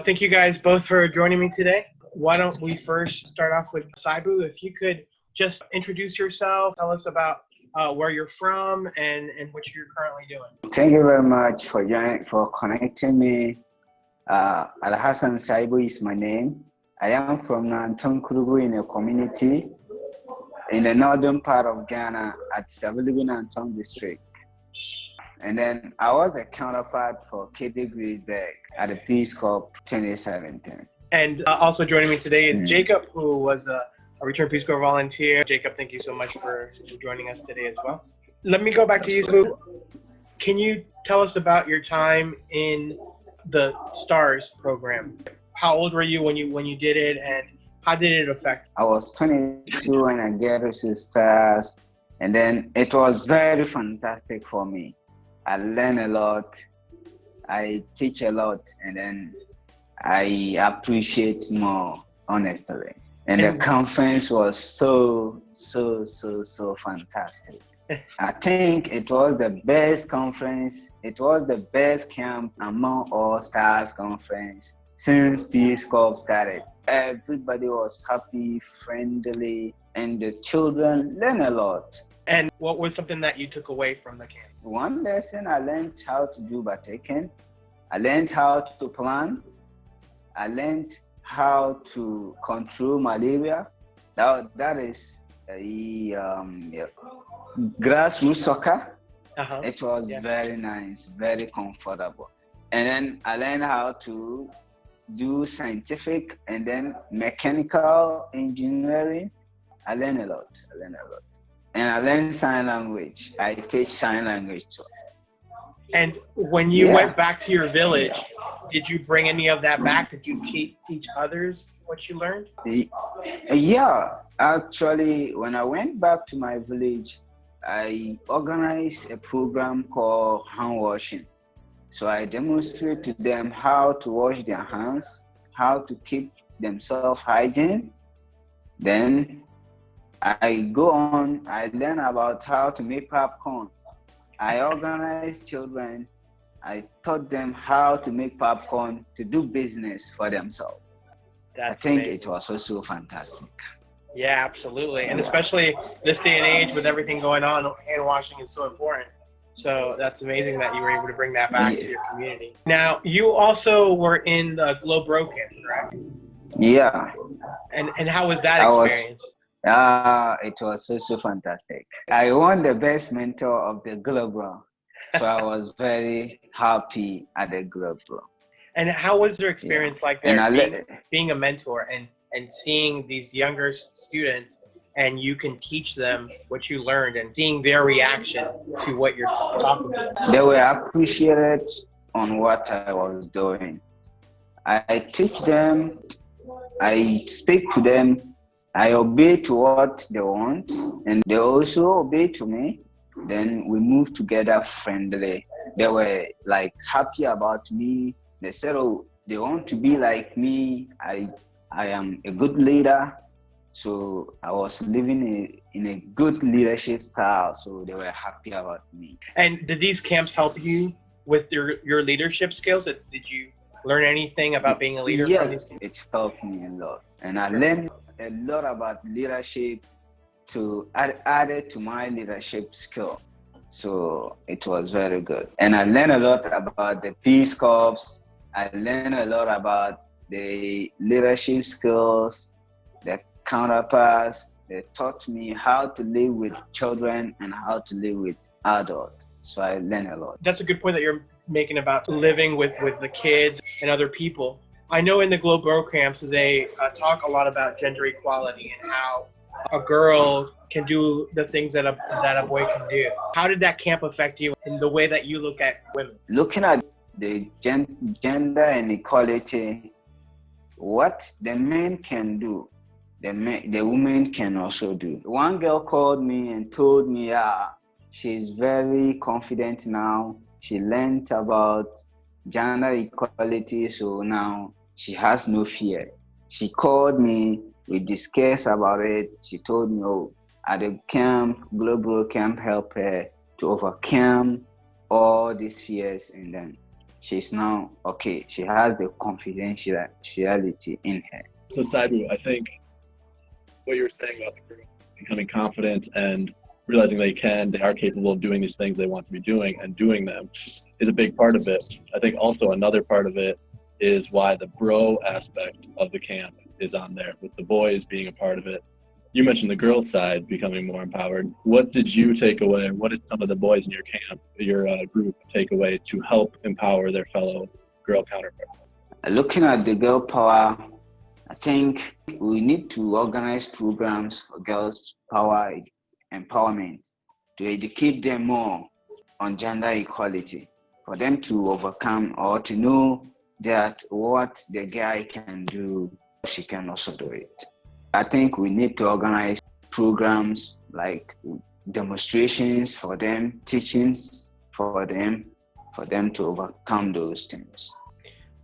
Thank you guys both for joining me today. Why don't we first start off with Sayibu? If you could just introduce yourself, tell us about where you're from and what you're currently doing. Thank you very much for connecting me. Alhassan Sayibu is my name. I am from Nanton Kurugu in a community in the northern part of Ghana at Sayibu Nanton district. And then I was a counterpart for Katie Griesberg at the Peace Corps 2017. And also joining me today is Jacob, who was a Return Peace Corps volunteer. Jacob, thank you so much for joining us today as well. Let me go back to you. Can you tell us about your time in the STARS program? How old were you when you did it, and how did it affect? I was 22 when I got to STARS, and then it was very fantastic for me. I learn a lot, I teach a lot, and then I appreciate more, honestly. And the conference was so fantastic. I think it was the best conference, it was the best camp among all STARS conference since Peace Corps started. Everybody was happy, friendly, and the children learn a lot. And what was something that you took away from the camp? One lesson, I learned how to do bataking. I learned how to plan. I learned how to control malaria. That is grassroots soccer. It was very nice, very comfortable. And then I learned how to do scientific and then mechanical engineering. I learned a lot. And I learned sign language. I teach sign language too. And when you went back to your village, did you bring any of that back? Did you teach others what you learned? Yeah, actually, when I went back to my village, I organized a program called hand washing. So I demonstrate to them how to wash their hands, how to keep themselves hygiene. Then I go on, I learn about how to make popcorn. I organized children, I taught them how to make popcorn to do business for themselves. I think amazing. It was also fantastic. Yeah, absolutely. And especially this day and age with everything going on, hand washing is so important. So that's amazing that you were able to bring that back to your community. Now, you also were in the Globe Row camp, correct? Yeah. And how was that experience? It was so fantastic. I won the best mentor of the Globe Row, so I was very happy at the Globe Row. And how was your experience like there, being a mentor and seeing these younger students, and you can teach them what you learned and seeing their reaction to what you're talking about? They were appreciated on what I was doing. I teach them, I speak to them, I obey to what they want, and they also obey to me. Then we move together friendly. They were like happy about me. They said, oh, they want to be like me. I am a good leader. So I was living in a good leadership style. So they were happy about me. And did these camps help you with your leadership skills? Did you learn anything about being a leader from these camps? It helped me a lot. And I learned a lot about leadership to add it to my leadership skill. So it was very good. And I learned a lot about the Peace Corps. I learned a lot about the leadership skills, the counterparts. They taught me how to live with children and how to live with adults. So I learned a lot. That's a good point that you're making about living with the kids and other people. I know in the Globe Row camps, they talk a lot about gender equality and how a girl can do the things that a boy can do. How did that camp affect you in the way that you look at women? Looking at the gender inequality, what the men can do, the women can also do. One girl called me and told me, she's very confident now. She learned about gender equality, so now she has no fear. She called me, we discussed about it. She told me, oh, at the camp, global camp help her to overcome all these fears, and then she's now okay. She has the confidentiality in her. So Sayibu, I think what you were saying about the girl becoming confident and realizing they are capable of doing these things they want to be doing and doing them is a big part of it. I think also another part of it is why the bro aspect of the camp is on there, with the boys being a part of it. You mentioned the girls' side becoming more empowered. What did you take away? What did some of the boys in your camp, your group, take away to help empower their fellow girl counterparts? Looking at the girl power, I think we need to organize programs for girls' power empowerment to educate them more on gender equality, for them to overcome or to know that what the guy can do, she can also do it. I think we need to organize programs like demonstrations for them, teachings for them to overcome those things.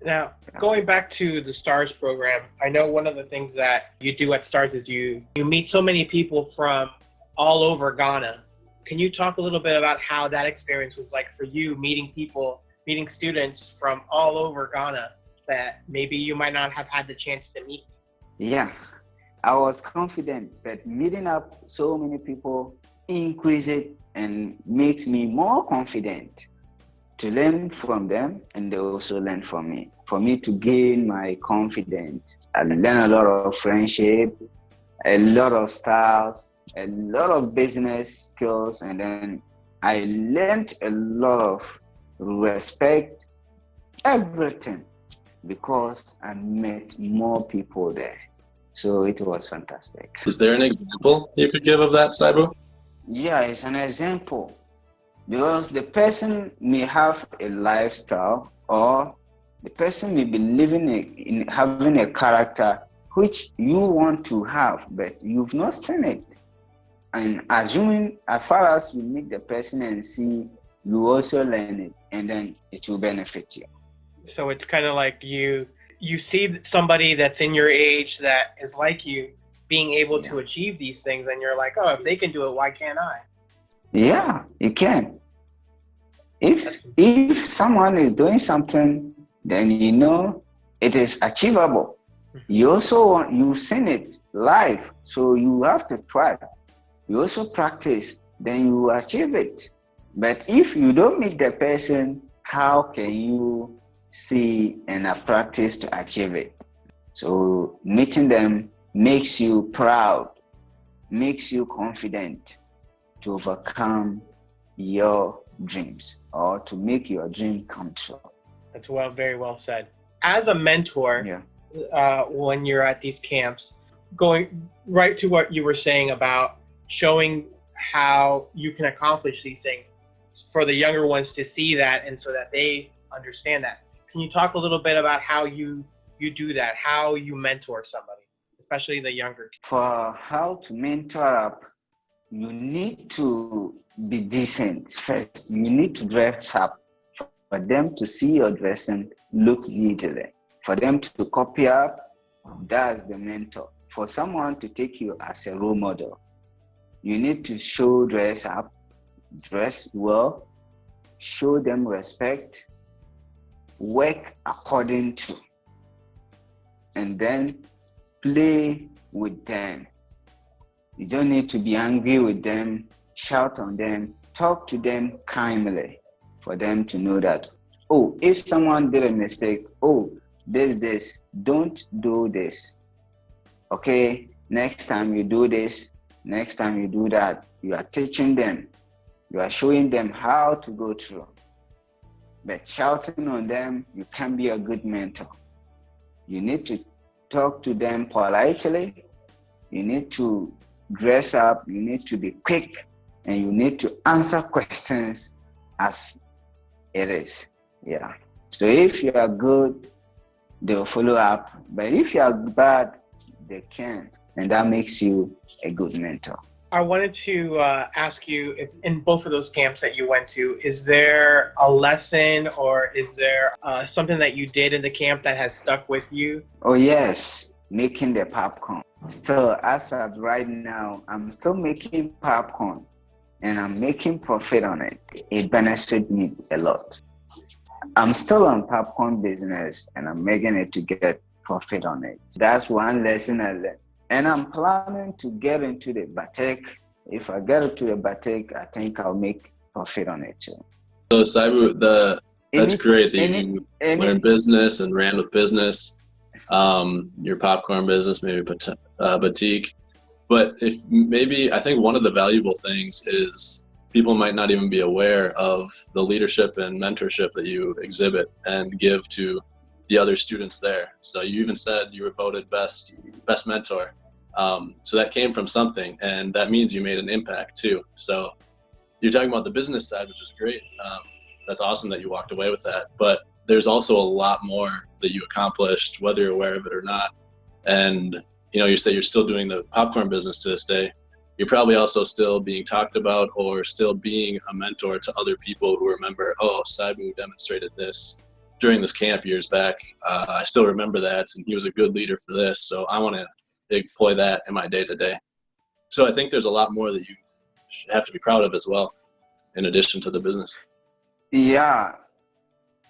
Now, going back to the STARS program, I know one of the things that you do at STARS is you meet so many people from all over Ghana. Can you talk a little bit about how that experience was like for you, meeting students from all over Ghana that maybe you might not have had the chance to meet? Yeah, I was confident, but meeting up so many people increases and makes me more confident to learn from them, and they also learn from me. For me to gain my confidence, I learn a lot of friendship, a lot of styles, a lot of business skills, and then I learned a lot of respect, everything, because I met more people there. So it was fantastic. Is there an example you could give of that, Sayibu? Yeah, it's an example. Because the person may have a lifestyle, or the person may be in having a character which you want to have, but you've not seen it. And assuming, as far as you meet the person and see, you also learn it, and then it will benefit you. So it's kind of like you see somebody that's in your age that is like you being able to achieve these things, and you're like, oh, if they can do it, why can't I? Yeah, you can. If someone is doing something, then you know it is achievable. You've seen it live, so you have to try. You also practice, then you achieve it. But if you don't meet the person, how can you see and practice to achieve it? So meeting them makes you proud, makes you confident to overcome your dreams or to make your dream come true. That's very well said. As a mentor, when you're at these camps, going right to what you were saying about showing how you can accomplish these things for the younger ones to see that, and so that they understand that. Can you talk a little bit about how you do that, how you mentor somebody, especially the younger kids? For how to mentor up, you need to be decent first. You need to dress up for them to see your dressing look neatly. For them to copy up, that's the mentor. For someone to take you as a role model, you need to dress up, dress well, show them respect, work according to, and then play with them. You don't need to be angry with them, shout on them, talk to them kindly for them to know that, oh, if someone did a mistake, oh, this, don't do this. Okay, next time you do this, next time you do that, you are teaching them, you are showing them how to go through. But shouting on them, you can't be a good mentor. You need to talk to them politely. You need to dress up, you need to be quick, and you need to answer questions as it is. Yeah. So if you are good, they'll follow up. But if you are bad, they can't. And that makes you a good mentor. I wanted to ask you, if in both of those camps that you went to, is there a lesson or is there something that you did in the camp that has stuck with you? Oh, yes, making the popcorn. Still, as of right now, I'm still making popcorn and I'm making profit on it. It benefits me a lot. I'm still on popcorn business and I'm making it to get profit on it. That's one lesson I learned. And I'm planning to get into the batik. If I get into the batik, I think I'll make profit on it too. So Sayibu, that's great that you learned business and ran with business. Your popcorn business, maybe batik. But I think one of the valuable things is people might not even be aware of the leadership and mentorship that you exhibit and give to the other students there. So you even said you were voted best mentor. So that came from something, and that means you made an impact too. So you're talking about the business side, which is great. That's awesome that you walked away with that. But there's also a lot more that you accomplished, whether you're aware of it or not. And you say you're still doing the popcorn business to this day. You're probably also still being talked about or still being a mentor to other people who remember, oh, Sayibu demonstrated this during this camp years back. I still remember that, and he was a good leader for this, so I want to employ that in my day-to-day. So I think there's a lot more that you have to be proud of as well, in addition to the business. Yeah,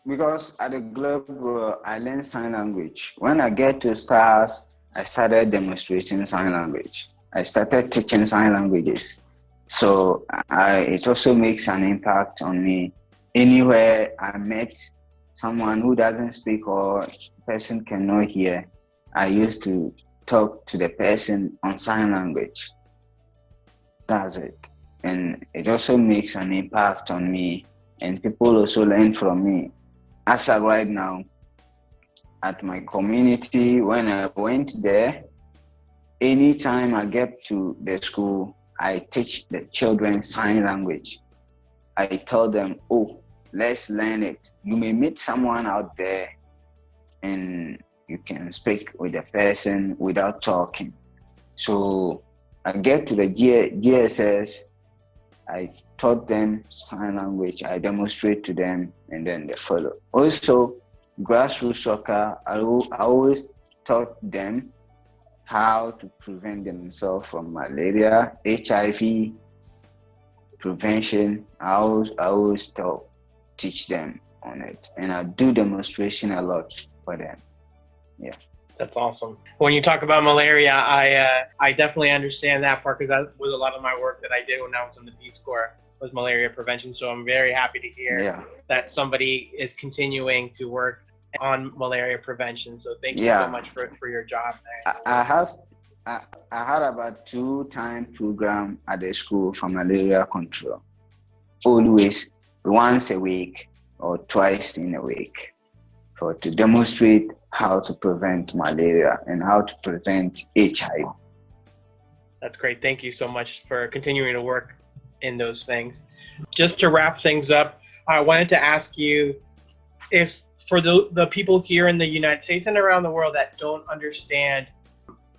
because at the Globe, I learned sign language. When I get to STARS, I started demonstrating sign language. I started teaching sign languages. So it also makes an impact on me. Anywhere I met someone who doesn't speak or the person cannot hear, I used to talk to the person on sign language. That's it. And it also makes an impact on me, and people also learn from me. As of right now, at my community, when I went there, anytime I get to the school, I teach the children sign language. I tell them, oh, let's learn it. You may meet someone out there and you can speak with the person without talking. So I get to the GSS, I taught them sign language, I demonstrate to them, and then they follow. Also, grassroots soccer, I always taught them how to prevent themselves from malaria, HIV, prevention. I always teach them on it, and I do demonstration a lot for them. Yeah. That's awesome. When you talk about malaria, I definitely understand that part, because that was a lot of my work that I did when I was in the Peace Corps, was malaria prevention. So I'm very happy to hear that somebody is continuing to work on malaria prevention. So thank you so much for your job there. I had about 2-time program at the school for malaria control. Always once a week or twice in a week, to demonstrate how to prevent malaria and how to prevent HIV. That's great. Thank you so much for continuing to work in those things. Just to wrap things up, I wanted to ask you if, for the people here in the United States and around the world that don't understand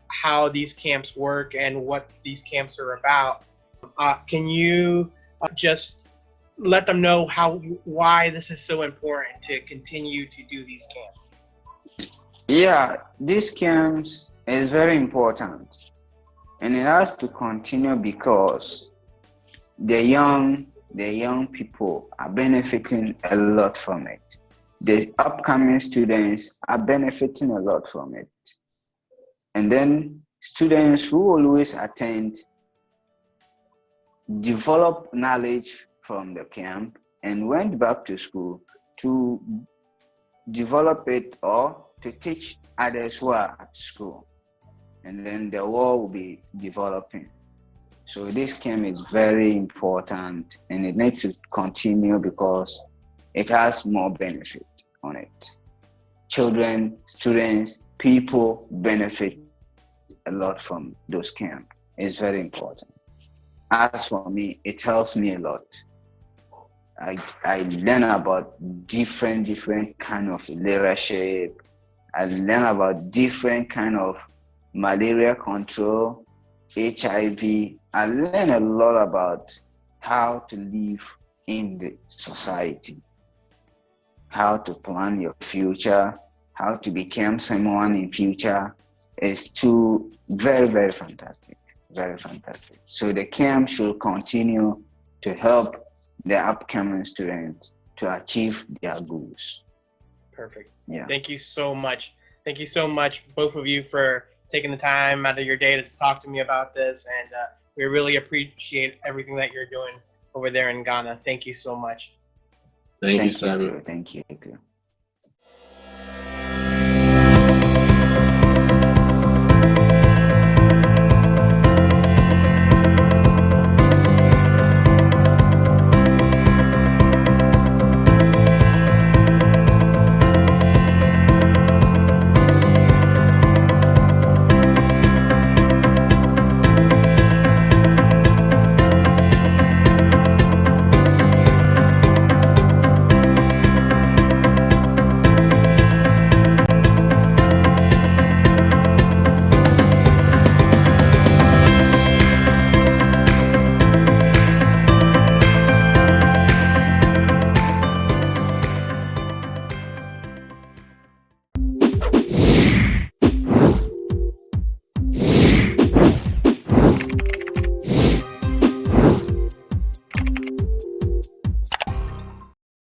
how these camps work and what these camps are about, can you just let them know why this is so important to continue to do these camps? Yeah, these camps is very important, and it has to continue because the young people are benefiting a lot from it. The upcoming students are benefiting a lot from it. And then students who always attend develop knowledge from the camp and went back to school to develop it or to teach others who are at school. And then the world will be developing. So this camp is very important and it needs to continue because it has more benefit on it. Children, students, people benefit a lot from those camps. is very important. As for me, it helps me a lot. I learn about different kind of leadership. I learn about different kind of malaria control, HIV. I learn a lot about how to live in the society, how to plan your future, how to become someone in future. Is too very fantastic, very fantastic. So the camp should continue to help the upcoming students to achieve their goals. Perfect. Yeah. Thank you so much. Thank you so much, both of you, for taking the time out of your day to talk to me about this. And we really appreciate everything that you're doing over there in Ghana. Thank you so much. Thank you, Sayibu. Thank you.